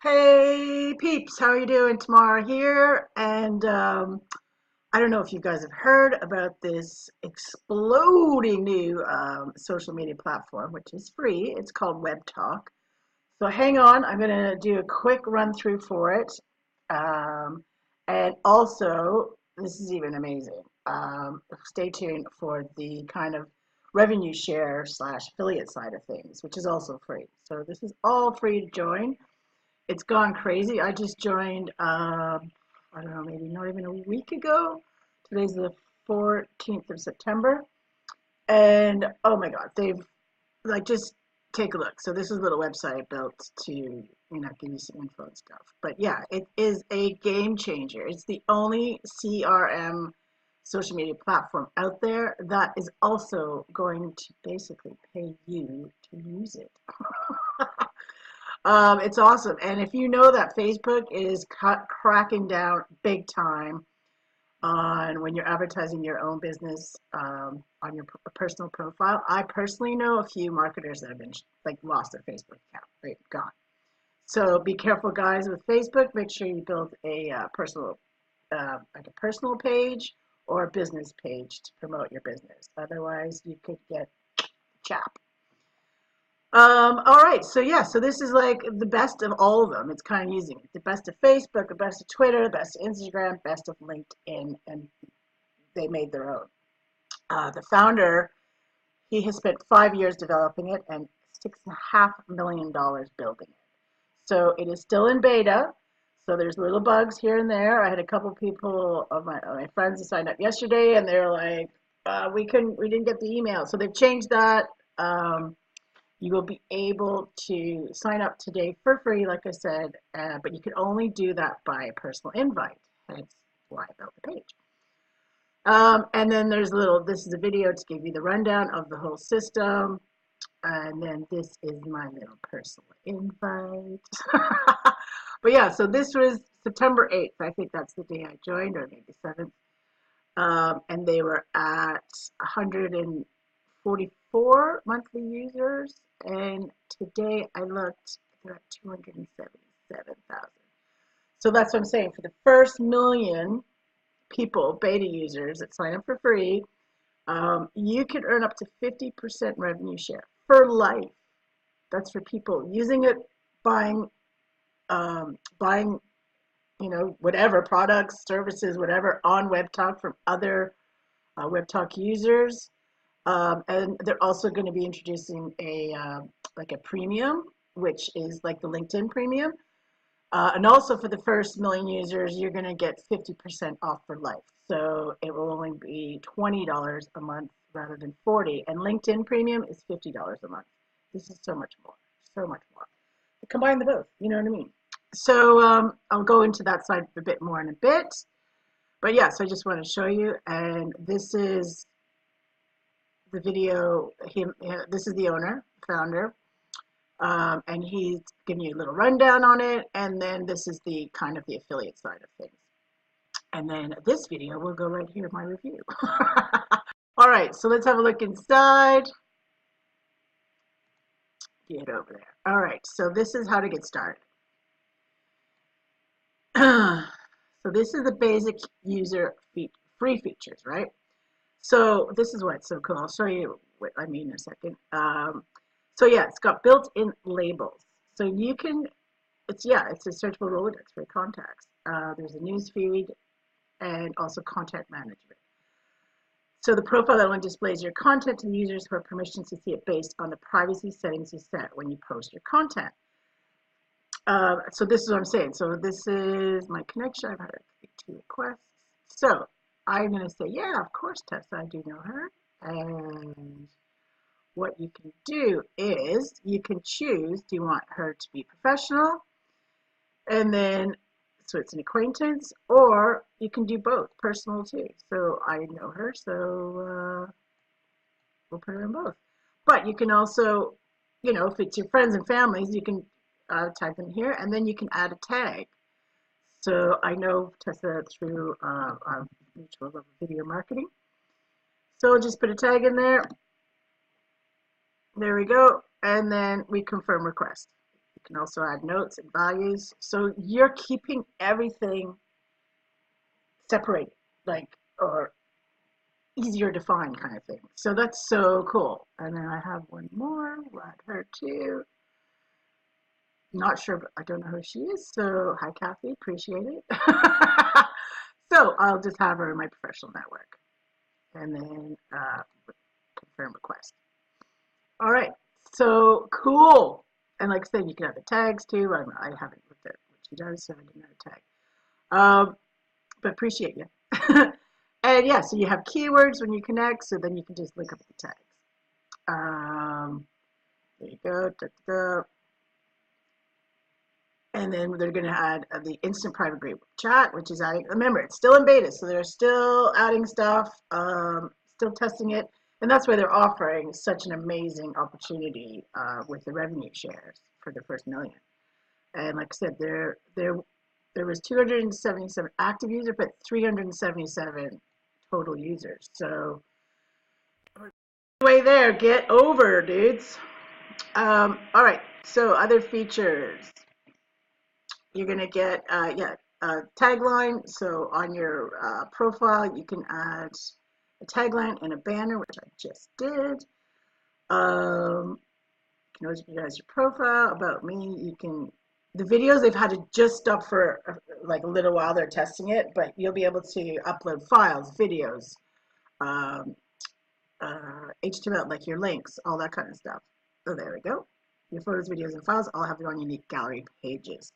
Hey peeps, how are you doing? Tamara here, and I don't know if you guys have heard about this exploding new social media platform, which is free. It's called Webtalk. So hang on, I'm gonna do a quick run through for it, um, and also this is even amazing. Stay tuned for the kind of revenue share slash affiliate side of things, which is also free. So this is all free to join. It's gone crazy. I just joined, I don't know, maybe not even a week ago. Today's the 14th of September. And oh my God, they've like just take a look. So this is a little website I built to, give you some info and stuff. But yeah, it is a game changer. It's the only CRM social media platform out there that is also going to basically pay you to use it. It's awesome. And if you know that Facebook is cracking down big time on when you're advertising your own business on your personal profile, I personally know a few marketers that have been like lost their Facebook account, right? Gone. So be careful, guys, with Facebook. Make sure you build a like a personal page or a business page to promote your business. Otherwise, you could get chapped. All right, so yeah, so this is like the best of all of them. It's kind of using it. The best of Facebook, the best of Twitter, the best of Instagram, best of LinkedIn, and they made their own. The founder, he has spent 5 years developing it and $6.5 million building it. So it is still in beta. So there's little bugs here and there. I had a couple people of my friends who signed up yesterday, and they're like, we didn't get the email. So they've changed that. You will be able to sign up today for free, like I said, but you can only do that by a personal invite. Hence why I built the page. And then this is a video to give you the rundown of the whole system. And then this is my little personal invite. But yeah, so this was September 8th. I think that's the day I joined, or maybe 7th. And they were at 144 monthly users. And today I looked, they're at 277,000. So that's what I'm saying. For the first million people, beta users that sign up for free, you could earn up to 50% revenue share for life. That's for people using it, buying, whatever products, services, whatever on WebTalk from other WebTalk users. And they're also going to be introducing like a premium, which is like the LinkedIn premium. And also for the first million users, you're going to get 50% off for life. So it will only be $20 a month rather than 40. And LinkedIn premium is $50 a month. This is so much more, so much more. Combine the both, you know what I mean? So I'll go into that side a bit more in a bit. But yeah, so I just want to show you. And this is the video. This is the owner, founder. And he's giving you a little rundown on it, and then this is the kind of the affiliate side of things. And then this video will go right here, my review. All right, so let's have a look inside. Get over there. All right, so this is how to get started. So this is the basic user free features, right? So this is what's so cool. I'll show you what I mean in a second. So yeah, it's got built-in labels. So you can, it's a searchable Rolodex for your contacts. There's a news feed and also content management. So the profile only displays your content to the users who have permissions to see it based on the privacy settings you set when you post your content. So this is what I'm saying. So this is my connection. I've had 2 requests. So I'm going to say, yeah, of course, Tessa, I do know her. And what you can do is you can choose, do you want her to be professional? And then, so it's an acquaintance, or you can do both, personal too. So I know her, so we'll put her in both. But you can also, if it's your friends and families, you can type in here, and then you can add a tag. So I know Tessa through our mutual love of video marketing. So just put a tag in there. There we go. And then we confirm request. You can also add notes and values. So you're keeping everything separated, like, or easier to find kind of thing. So that's so cool. And then I have one more. We'll add her too. Not sure, but I don't know who she is. So hi, Kathy. Appreciate it. So I'll just have her in my professional network. And then confirm request. All right. So cool. And like I said, you can have the tags too. I haven't looked at what she does, so I didn't have a tag. But appreciate you. And yeah, so you have keywords when you connect, so then you can just link up the tags. There you go. Da, da, da. And then they're going to add the instant private group chat, which is adding, remember, it's still in beta, so they're still adding stuff, still testing it. And that's why they're offering such an amazing opportunity with the revenue shares for the first million. And like I said, there was 277 active users, but 377 total users. So way there, get over, dudes. All right, so other features. You're gonna get tagline. So on your profile, you can add a tagline and a banner, which I just did. You can always visualize your profile. About me, you can. The videos they've had to just stop for like a little while. They're testing it, but you'll be able to upload files, videos, HTML, like your links, all that kind of stuff. So there we go. Your photos, videos, and files all have their own unique gallery pages.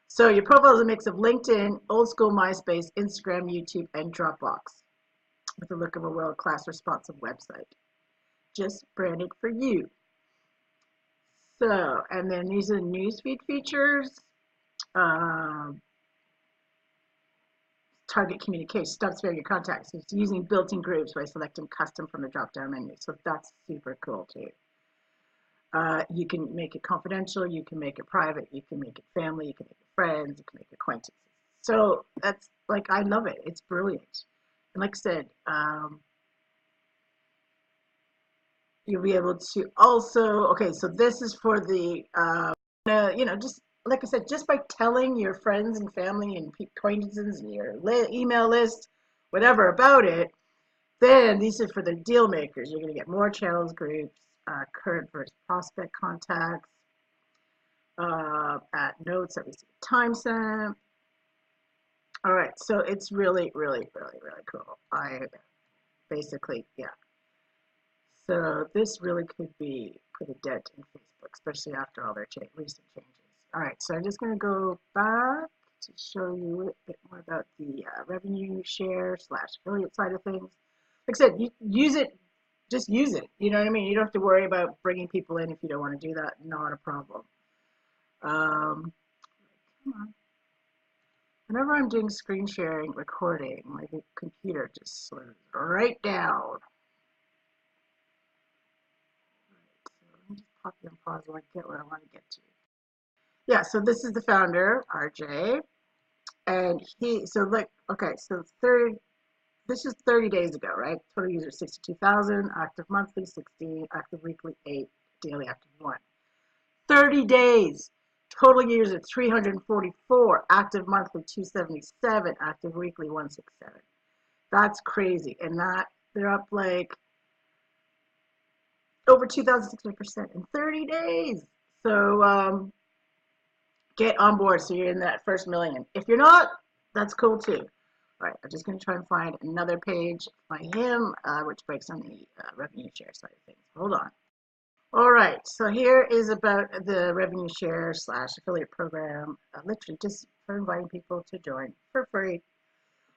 So your profile is a mix of LinkedIn, old school MySpace, Instagram, YouTube, and Dropbox with the look of a world-class responsive website. Just branded for you. So, and then these are the newsfeed features. Target communication, stop sparing your contacts. It's using built-in groups by selecting custom from the drop-down menu. So that's super cool too. You can make it confidential, you can make it private, you can make it family, you can make it friends, you can make it acquaintances. So that's like, I love it. It's brilliant. And like I said, you'll be able to also, okay, so this is for the, just like I said, just by telling your friends and family and acquaintances and your email list, whatever about it, then these are for the deal makers. You're going to get more channels, groups, current versus prospect contacts, at notes that we see timestamp. All right, so it's really, really, really, really cool. I basically, yeah. So this really could be put a dent in Facebook, especially after all their recent changes. All right, so I'm just going to go back to show you a bit more about the revenue share / affiliate side of things. Like I said, you use it, just use it. You know what I mean? You don't have to worry about bringing people in if you don't want to do that. Not a problem. Come on. Whenever I'm doing screen sharing, recording, my computer just slows right down. Let me just pop you on pause while I get where I want to get to. Yeah, so this is the founder, RJ, and this is 30 days ago, right? Total users 62,000, active monthly 16, active weekly 8, daily active 1. 30 days, total users 344, active monthly 277, active weekly 167. That's crazy, and they're up like over 2,600% in 30 days. So get on board so you're in that first million. If you're not, that's cool too. All right, I'm just going to try and find another page by him, which breaks on the revenue share side of things. Hold on. All right, so here is about the revenue share / affiliate program, literally just for inviting people to join for free.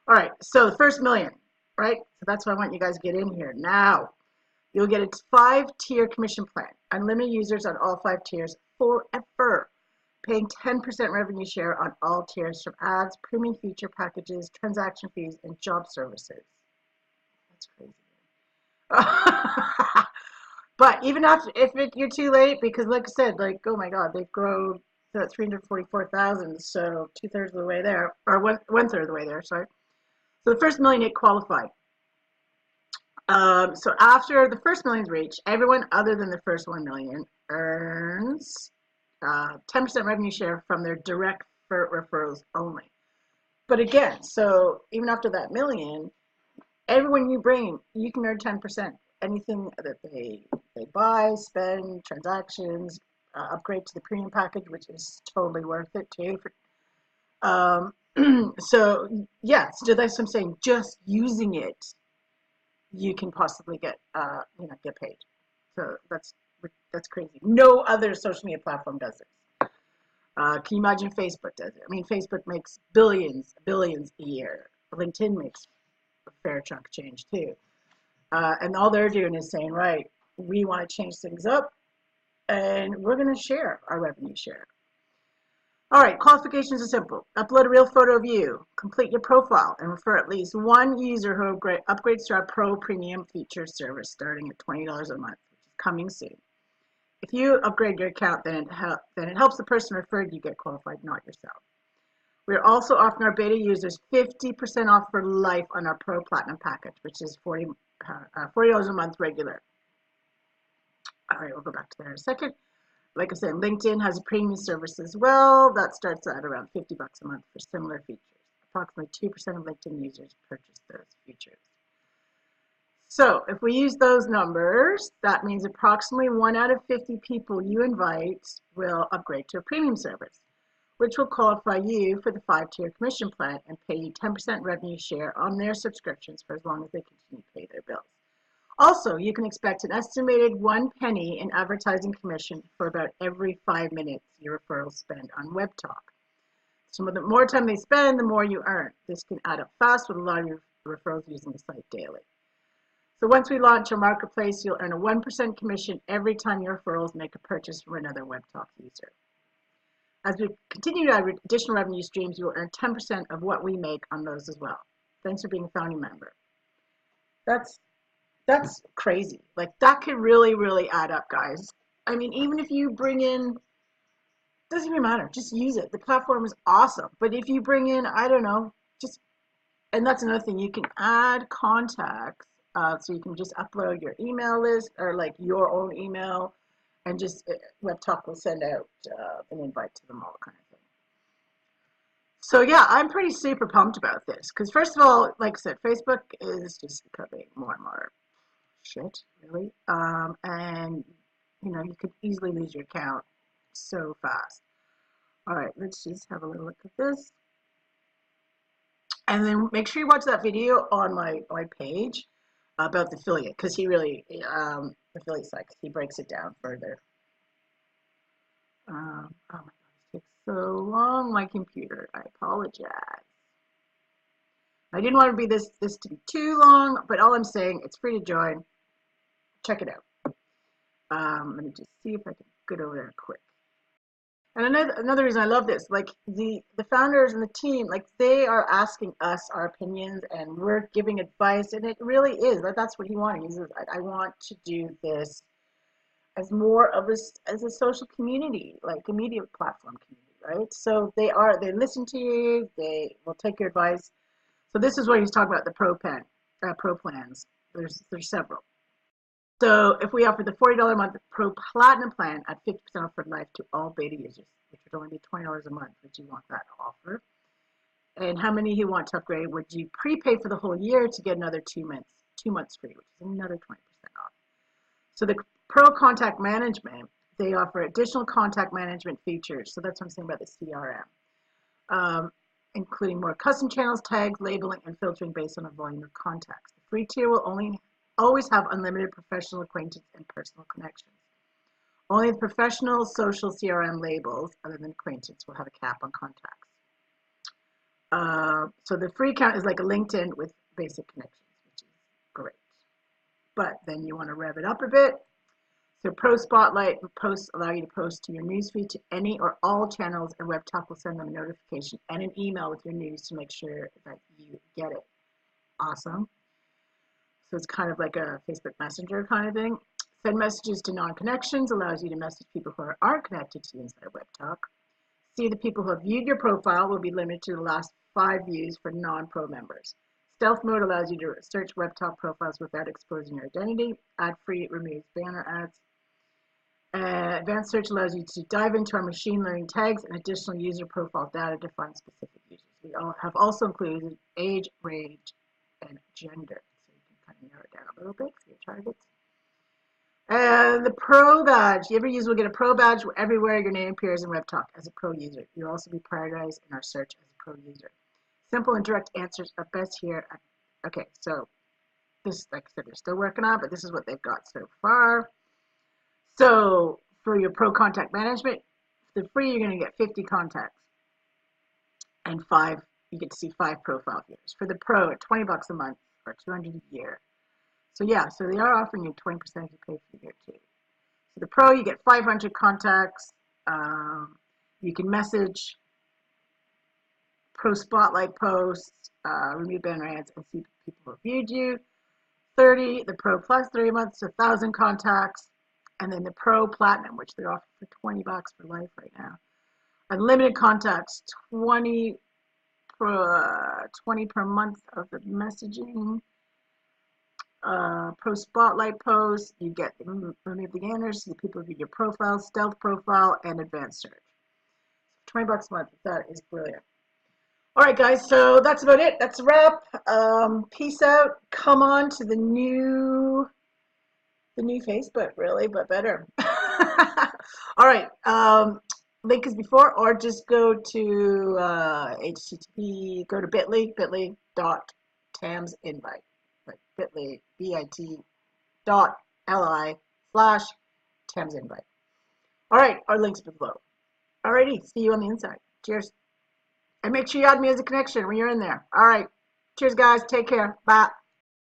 All right, so the first million, right? So that's why I want you guys to get in here now. You'll get a 5-tier commission plan, unlimited users on all 5 tiers forever, paying 10% revenue share on all tiers from ads, premium feature packages, transaction fees, and job services. That's crazy. But even if you're too late, because like I said, like, oh my God, they've grown to 344,000, so 2/3 of the way there, or one third of the way there, sorry. So the first million, it qualified. So after the first million's reached, everyone other than the first 1 million earns 10% revenue share from their direct referrals only. But again, so even after that million, everyone you bring, you can earn 10%. Anything that they buy, spend, transactions, upgrade to the premium package, which is totally worth it too. So yeah, so that's what I'm saying. Just using it, you can possibly get get paid. So that's crazy. No other social media platform does this. Can you imagine Facebook does it? I mean, Facebook makes billions a year. LinkedIn makes a fair chunk of change too. And all they're doing is saying, right, we want to change things up, and we're going to share our revenue share. All right, qualifications are simple. Upload a real photo of you, complete your profile, and refer at least one user who upgrades to our Pro Premium feature service starting at $20 a month, which is coming soon. If you upgrade your account, then it helps the person referred you get qualified, not yourself. We're also offering our beta users 50% off for life on our Pro Platinum package, which is $40 a month regular. All right, we'll go back to that in a second. Like I said, LinkedIn has a premium service as well. That starts at around $50 a month for similar features. Approximately 2% of LinkedIn users purchase those features. So if we use those numbers, that means approximately 1 out of 50 people you invite will upgrade to a premium service, which will qualify you for the 5-tier commission plan and pay you 10% revenue share on their subscriptions for as long as they continue to pay their bills. Also, you can expect an estimated 1 penny in advertising commission for about every 5 minutes your referrals spend on Webtalk. So the more time they spend, the more you earn. This can add up fast with a lot of your referrals using the site daily. So once we launch our marketplace, you'll earn a 1% commission every time your referrals make a purchase from another Webtalk user. As we continue to add additional revenue streams, you will earn 10% of what we make on those as well. Thanks for being a founding member. That's crazy. Like, that could really, really add up, guys. I mean, even if you bring in, doesn't even matter, just use it. The platform is awesome. But if you bring in, I don't know, and that's another thing, you can add contacts. So you can just upload your email list or like your own email, and just Webtalk will send out an invite to them all, kind of thing. So yeah, I'm pretty super pumped about this because, first of all, like I said, Facebook is just becoming more and more shit, really. And you could easily lose your account so fast. All right, let's just have a little look at this. And then make sure you watch that video on my page about the affiliate, because he really, affiliate site, he breaks it down further. Oh my God, it takes so long, my computer. I apologize. I didn't want to be this to be too long, but all I'm saying, it's free to join. Check it out. Let me just see if I can get over there quick. And another reason I love this, like the founders and the team, like they are asking us our opinions and we're giving advice, and it really is. That's what he wanted. He says, I want to do this as more of as a social community, like a media platform community, right? So they listen to you, they will take your advice. So this is what he's talking about, the pro plans. There's several. So if we offer the $40 a month Pro Platinum plan at 50% off for life to all beta users, which would only be $20 a month, would you want that offer? And how many you want to upgrade? Would you prepay for the whole year to get another 2 months free, which is another 20% off? So the Pro Contact Management, they offer additional contact management features. So that's what I'm saying about the CRM, including more custom channels, tags, labeling, and filtering based on the volume of contacts. The free tier will always have unlimited professional acquaintance and personal connections. Only the professional social CRM labels, other than acquaintance, will have a cap on contacts. So the free account is like a LinkedIn with basic connections, which is great. But then you want to rev it up a bit. So Pro Spotlight posts allow you to post to your newsfeed to any or all channels, and Webtalk will send them a notification and an email with your news to make sure that you get it. Awesome. So it's kind of like a Facebook Messenger kind of thing. Send messages to non-connections allows you to message people who aren't connected to you inside Webtalk. See the people who have viewed your profile will be limited to the last 5 views for non-pro members. Stealth mode allows you to search Webtalk profiles without exposing your identity. Ad-free removes banner ads. Advanced search allows you to dive into our machine learning tags and additional user profile data to find specific users. We have also included age, range, and gender. So you can kind of narrow it down a little bit for your targets. And the pro badge. Every user will get a pro badge everywhere your name appears in Webtalk as a pro user. You'll also be prioritized in our search as a pro user. Simple and direct answers are best here. Okay, so this, like I said, they're still working on, but this is what they've got so far. So for your pro contact management, for the free, you're going to get 50 contacts and you get to see 5 profile views. For the pro, at $20 a month or $200 a year. So yeah, so they are offering you 20% if you pay for the year too. So the pro, you get 500 contacts. You can message, pro spotlight posts, remove banner ads, and see people who viewed you. 30, the pro plus 3 months, 1,000 contacts. And then the pro platinum, which they're offering for $20 for life right now. Unlimited contacts, 20 per month of the messaging. Pro spotlight posts, you get remove the banners, the people view your profile, stealth profile, and advanced search. $20 a month. That is brilliant. All right, guys. So that's about it. That's a wrap. Peace out. Come on to the new Facebook, really, but better. All right. Link is before, or just go to HTTP. Go to bit.ly.tamsinvite. Like bit.ly, bit.ly/tamsinvite. All right, our links below. Alrighty, see you on the inside. Cheers. And make sure you add me as a connection when you're in there. All right. Cheers, guys. Take care. Bye.